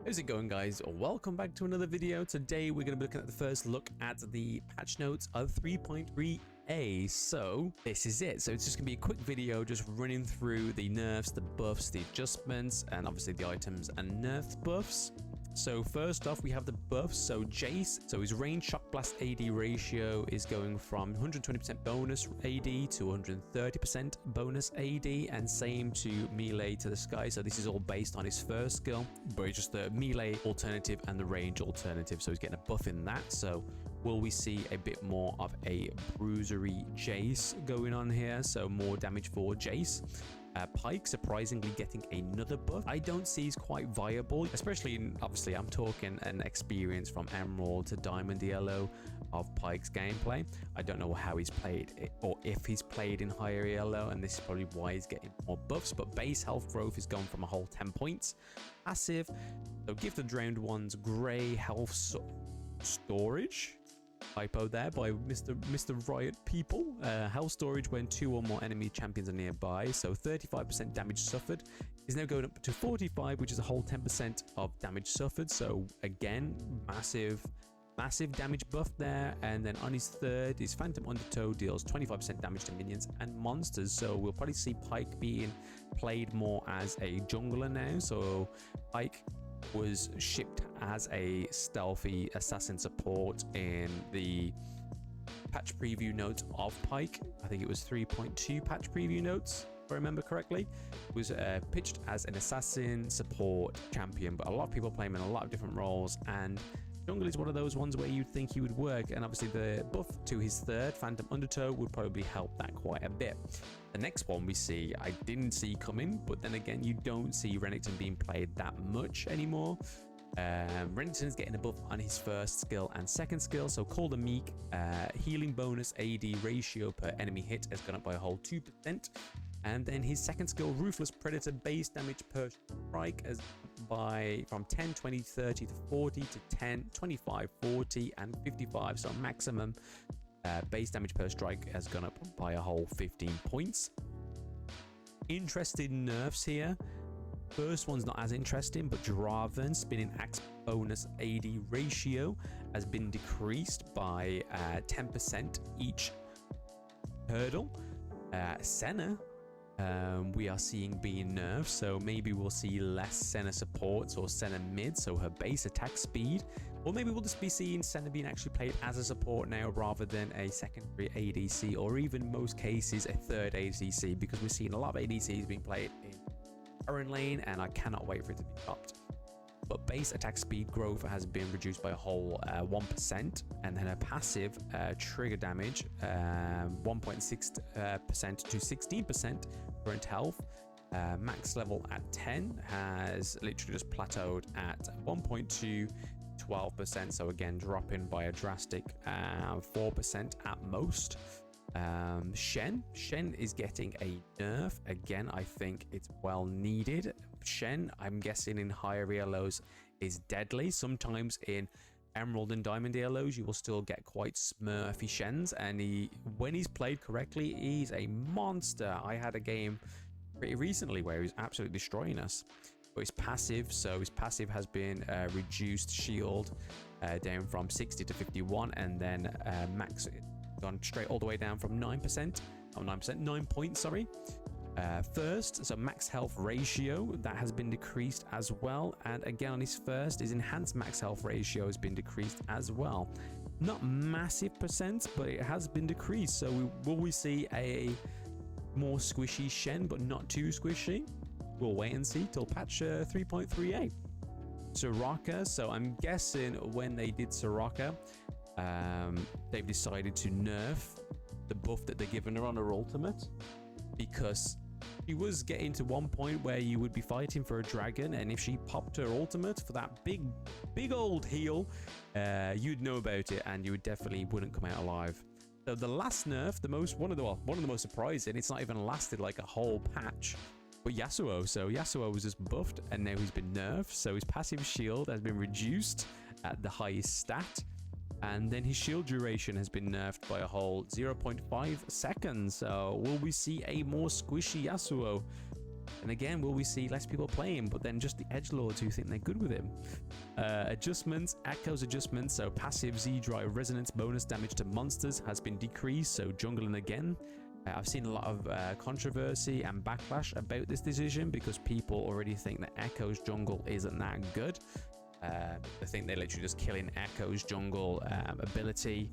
How's it going, guys? Welcome back to another video. Today we're going to be looking at the first look at the patch notes of 3.3a. So this is it. So it's just gonna be a quick video just running through the nerfs, the buffs, the adjustments, and obviously the items and nerf buffs. So first off, we have the buffs. So Jace, so his range shock blast AD ratio is going from 120% bonus AD to 130% bonus AD, and same to melee to the sky. So this is all based on his first skill, but it's just the melee alternative and the range alternative. So he's getting a buff in that. So will we see a bit more of a bruisery Jace going on here? So more damage for Jace. Pyke surprisingly getting another buff. I don't see is quite viable, especially in, obviously I'm talking an experience from Emerald to Diamond ELO of Pyke's gameplay. I don't know how he's played it, or if he's played in higher ELO, and this is probably why he's getting more buffs. But base health growth is gone from a whole 10 points. Passive, so Gift of Drowned One's grey health storage. Typo there by Mr. Riot people. Health storage when 2 or more enemy champions are nearby. So 35% damage suffered is now going up to 45, which is a whole 10% of damage suffered. So again, massive damage buff there. And then on his third, his Phantom Undertow deals 25% damage to minions and monsters. So we'll probably see Pyke being played more as a jungler now. So Pyke was shipped as a stealthy assassin support in the patch preview notes of Pyke. I think it was 3.2 patch preview notes, if I remember correctly. It was pitched as an assassin support champion, but a lot of people play him in a lot of different roles, and jungle is one of those ones where you'd think he would work. And obviously the buff to his third, Phantom Undertow, would probably help that quite a bit. The next one we see, I didn't see coming, but then again, you don't see Rennington being played that much anymore. Rennington's getting a buff on his first skill and second skill. So Call the Meek, healing bonus AD ratio per enemy hit has gone up by a whole 2%. And then his second skill, Ruthless Predator, base damage per strike as by from 10, 20, 30 to 40 to 10, 25, 40, and 55. So maximum base damage per strike has gone up by a whole 15 points. Interesting nerfs here. First one's not as interesting, but Draven spinning axe bonus AD ratio has been decreased by 10% each hurdle. Senna, we are seeing being nerfed, so maybe we'll see less Senna supports or Senna mid, so her base attack speed, or maybe we'll just be seeing Senna being actually played as a support now rather than a secondary ADC, or even most cases a third ADC, because we're seeing a lot of ADCs being played in current lane, and I cannot wait for it to be dropped. But base attack speed growth has been reduced by a whole 1%, and then a passive trigger damage 1.6% to 16% current health. Max level at 10 has literally just plateaued at 1.2, 12%. So again, dropping by a drastic 4% at most. Shen is getting a nerf again. I think it's well needed. Shen, I'm guessing in higher ELOs, is deadly. Sometimes in Emerald and Diamond ELOs you will still get quite smurfy Shens, and when he's played correctly, he's a monster. I had a game pretty recently where he was absolutely destroying us. But his passive, so his passive has been reduced shield down from 60 to 51, and then max gone straight all the way down from 9 points, sorry. First, so max health ratio, that has been decreased as well. And again, on his first, his enhanced max health ratio has been decreased as well. Not massive percent, but it has been decreased. So will we see a more squishy Shen, but not too squishy? We'll wait and see till patch 3.3a. So Raka, so I'm guessing when they did Raka, they've decided to nerf the buff that they're giving her on her ultimate, because she was getting to one point where you would be fighting for a dragon, and if she popped her ultimate for that big old heal, you'd know about it and you definitely wouldn't come out alive. So the last nerf, one of the most surprising, it's not even lasted like a whole patch, but Yasuo. So Yasuo was just buffed and now he's been nerfed, so his passive shield has been reduced at the highest stat. And then his shield duration has been nerfed by a whole 0.5 seconds. So will we see a more squishy Yasuo? And again, will we see less people playing, but then just the edgelords who think they're good with him? Adjustments, Echo's adjustments, so passive Z-Drive resonance bonus damage to monsters has been decreased, so jungling again. I've seen a lot of controversy and backlash about this decision because people already think that Echo's jungle isn't that good. I think they're literally just killing Echo's jungle ability.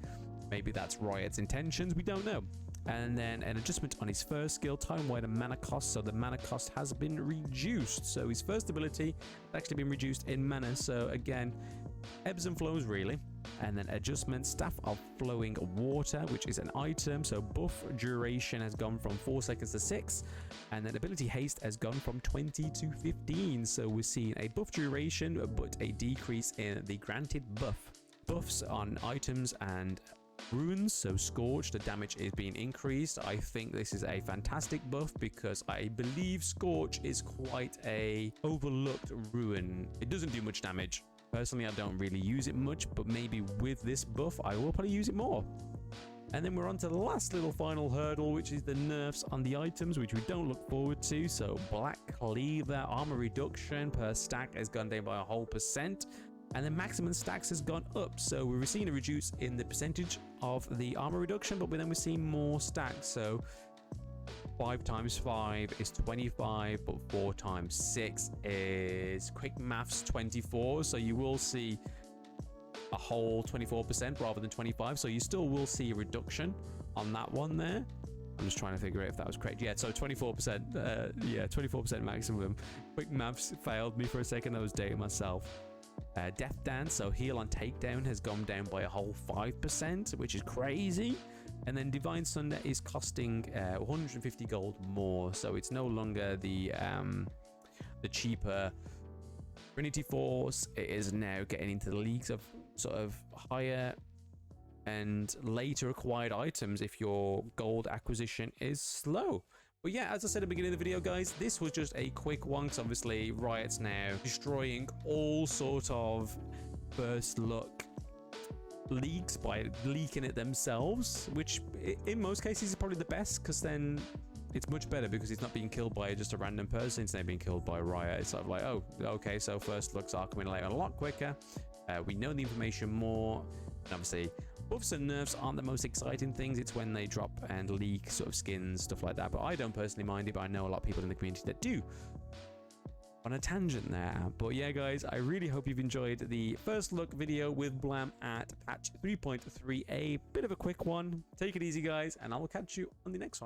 Maybe that's Riot's intentions, we don't know. And then an adjustment on his first skill, time-wide and mana cost. So the mana cost has been reduced. So his first ability has actually been reduced in mana. So again, ebbs and flows really. And then adjustment, Staff of Flowing Water, which is an item. So buff duration has gone from 4 seconds to 6. And then ability haste has gone from 20 to 15. So we're seeing a buff duration, but a decrease in the granted buff. Buffs on items and runes, so Scorch, the damage is being increased. I think this is a fantastic buff because I believe Scorch is quite a overlooked rune. It doesn't do much damage. Personally, I don't really use it much, but maybe with this buff, I will probably use it more. And then we're on to the last little final hurdle, which is the nerfs on the items, which we don't look forward to. So Black Cleaver, armor reduction per stack has gone down by a whole %. And then maximum stacks has gone up, so we're seeing a reduce in the percentage of the armor reduction, but then we're seeing more stacks. So 5 times 5 is 25, but 4 times 6 is quick maths 24. So you will see a whole 24% rather than 25. So you still will see a reduction on that one there. I'm just trying to figure out if that was correct. Yeah, so 24%. Yeah, 24% maximum. Quick maths failed me for a second. I was dating myself. Death Dance, so heal on takedown has gone down by a whole 5%, which is crazy. And then Divine Sunder is costing 150 gold more, so it's no longer the cheaper Trinity Force. It is now getting into the leagues of sort of higher and later acquired items if your gold acquisition is slow. But yeah, as I said at the beginning of the video, guys, this was just a quick one because obviously Riot's now destroying all sort of first look leaks by leaking it themselves, which in most cases is probably the best because then it's much better because it's not being killed by just a random person. It's now being killed by Riot. It's sort of like, oh, okay, so first looks are coming out a lot quicker. We know the information more. And obviously, buffs and nerfs aren't the most exciting things. It's when they drop and leak sort of skins, stuff like that. But I don't personally mind it, but I know a lot of people in the community that do. On a tangent there. But yeah, guys, I really hope you've enjoyed the first look video with Blam at patch 3.3a. Bit of a quick one. Take it easy, guys, and I will catch you on the next one.